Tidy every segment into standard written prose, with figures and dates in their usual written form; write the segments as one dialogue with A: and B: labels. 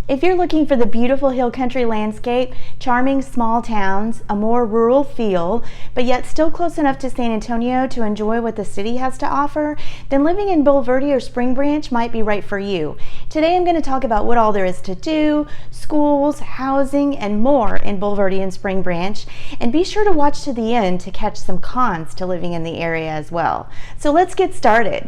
A: If you're looking for the beautiful hill country landscape, charming small towns, a more rural feel, but yet still close enough to San Antonio to enjoy what the city has to offer, then living in Bulverde or Spring Branch might be right for you. Today I'm going to talk about what all there is to do, schools, housing, and more in Bulverde and Spring Branch, and be sure to watch to the end to catch some cons to living in the area as well. So let's get started.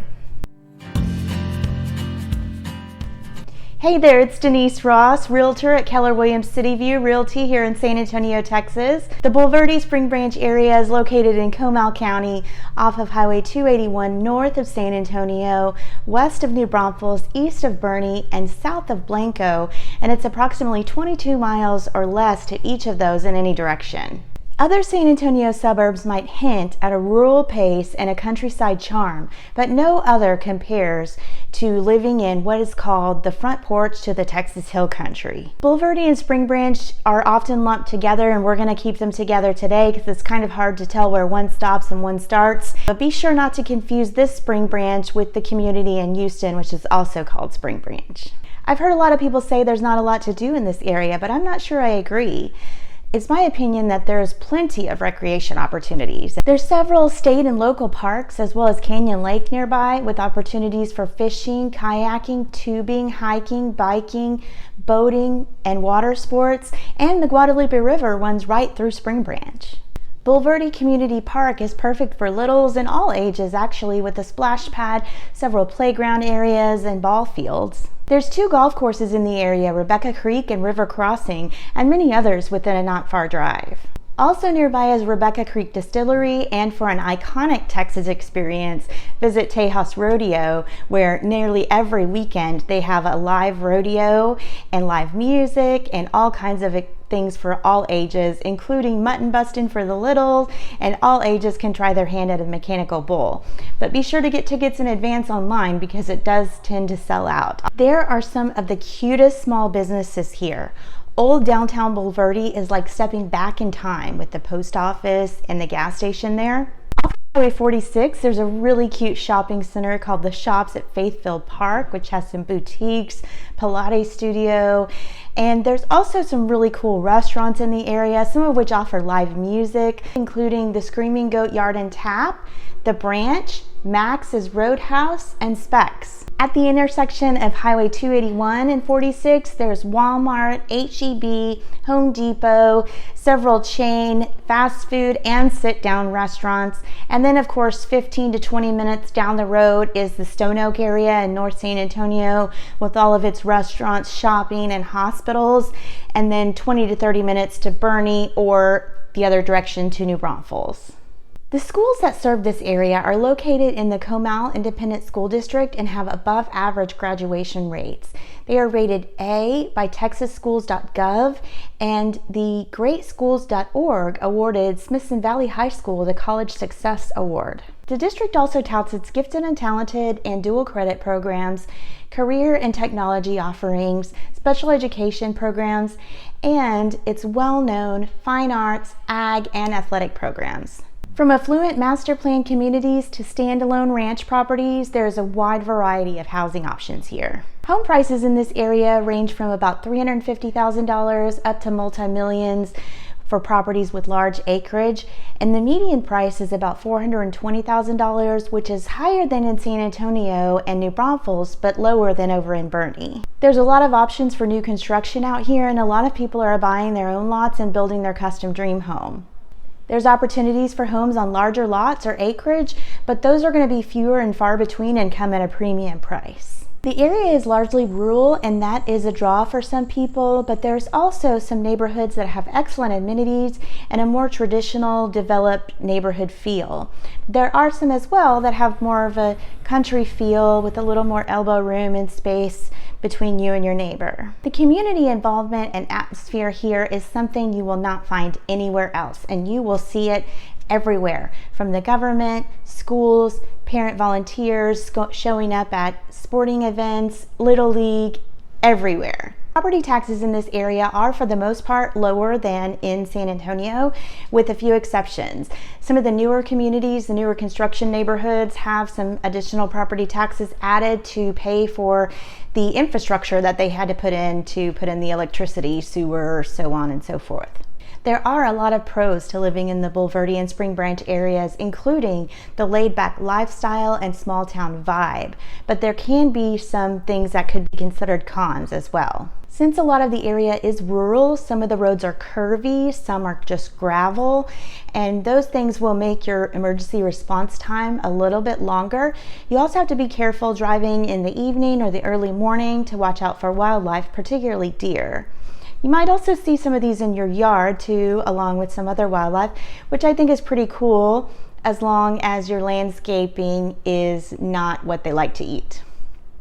A: Hey there, it's Denise Ross, Realtor at Keller Williams City View Realty here in San Antonio, Texas. The Bulverde Spring Branch area is located in Comal County off of Highway 281 north of San Antonio, west of New Braunfels, east of Boerne, and south of Blanco, and it's approximately 22 miles or less to each of those in any direction. Other San Antonio suburbs might hint at a rural pace and a countryside charm, but no other compares to living in what is called the front porch to the Texas Hill Country. Bulverde and Spring Branch are often lumped together, and we're going to keep them together today because it's kind of hard to tell where one stops and one starts. But be sure not to confuse this Spring Branch with the community in Houston, which is also called Spring Branch. I've heard a lot of people say there's not a lot to do in this area, but I'm not sure I agree. It's my opinion that there's plenty of recreation opportunities. There's several state and local parks as well as Canyon Lake nearby with opportunities for fishing, kayaking, tubing, hiking, biking, boating, and water sports, and the Guadalupe River runs right through Spring Branch. Bulverde Community Park is perfect for littles and all ages actually, with a splash pad, several playground areas, and ball fields. There's 2 golf courses in the area, Rebecca Creek and River Crossing, and many others within a not far drive. Also nearby is Rebecca Creek Distillery, and for an iconic Texas experience, visit Tejas Rodeo, where nearly every weekend they have a live rodeo and live music and all kinds of things for all ages, including mutton busting for the little, and all ages can try their hand at a mechanical bull. But be sure to get tickets in advance online because it does tend to sell out. There are some of the cutest small businesses here. Old downtown Bulverde is like stepping back in time with the post office and the gas station there. Off Highway 46, there's a really cute shopping center called The Shops at Faithfield Park, which has some boutiques, Pilates studio, and there's also some really cool restaurants in the area, some of which offer live music, including the Screaming Goat Yard and Tap, The Branch, Max's Roadhouse, and Specs. At the intersection of Highway 281 and 46, there's Walmart, H-E-B, Home Depot, several chain fast food and sit-down restaurants, and then of course 15 to 20 minutes down the road is the Stone Oak area in North San Antonio with all of its restaurants, shopping, and hospitals, and then 20 to 30 minutes to Boerne or the other direction to New Braunfels. The schools that serve this area are located in the Comal Independent School District and have above average graduation rates. They are rated A by TexasSchools.gov, and the GreatSchools.org awarded Smithson Valley High School the College Success Award. The district also touts its gifted and talented and dual credit programs, career and technology offerings, special education programs, and its well-known fine arts, ag, and athletic programs. From affluent master plan communities to standalone ranch properties, there is a wide variety of housing options here. Home prices in this area range from about $350,000 up to multi-millions for properties with large acreage, and the median price is about $420,000, which is higher than in San Antonio and New Braunfels, but lower than over in Boerne. There's a lot of options for new construction out here, and a lot of people are buying their own lots and building their custom dream home. There's opportunities for homes on larger lots or acreage, but those are going to be fewer and far between and come at a premium price. The area is largely rural, and that is a draw for some people, but there's also some neighborhoods that have excellent amenities and a more traditional, developed neighborhood feel. There are some as well that have more of a country feel with a little more elbow room and space between you and your neighbor. The community involvement and atmosphere here is something you will not find anywhere else, and you will see it everywhere, from the government, schools, parent volunteers showing up at sporting events, Little League, everywhere. Property taxes in this area are, for the most part, lower than in San Antonio, with a few exceptions. Some of the newer communities, the newer construction neighborhoods, have some additional property taxes added to pay for the infrastructure that they had to put in the electricity, sewer, so on and so forth. There are a lot of pros to living in the Bulverde and Spring Branch areas, including the laid-back lifestyle and small town vibe, but there can be some things that could be considered cons as well. Since a lot of the area is rural, some of the roads are curvy, some are just gravel, and those things will make your emergency response time a little bit longer. You also have to be careful driving in the evening or the early morning to watch out for wildlife, particularly deer. You might also see some of these in your yard too, along with some other wildlife, which I think is pretty cool as long as your landscaping is not what they like to eat.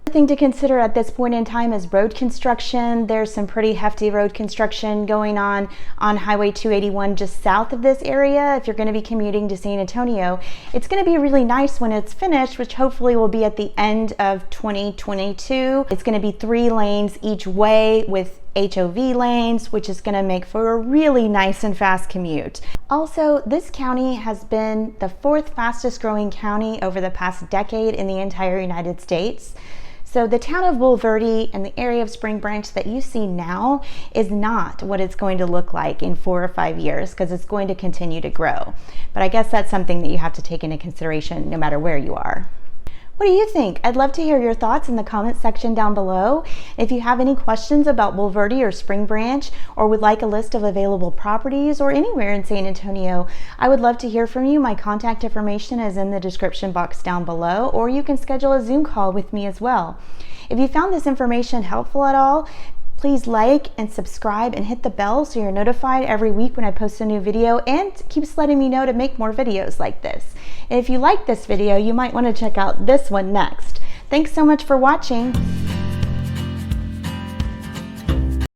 A: Thing to consider at this point in time is road construction. There's some pretty hefty road construction going on Highway 281 just south of this area. If you're going to be commuting to San Antonio, it's going to be really nice when it's finished, which hopefully will be at the end of 2022. It's going to be 3 lanes each way with HOV lanes, which is going to make for a really nice and fast commute. Also, this county has been the 4th fastest growing county over the past decade in the entire United States. So the town of Bulverde and the area of Spring Branch that you see now is not what it's going to look like in 4 or 5 years, because it's going to continue to grow. But I guess that's something that you have to take into consideration no matter where you are. What do you think? I'd love to hear your thoughts in the comment section down below. If you have any questions about Bulverde or Spring Branch, or would like a list of available properties or anywhere in San Antonio, I would love to hear from you. My contact information is in the description box down below, or you can schedule a Zoom call with me as well. If you found this information helpful at all, please like and subscribe and hit the bell so you're notified every week when I post a new video, and keeps letting me know to make more videos like this. And if you like this video, you might want to check out this one next. Thanks so much for watching.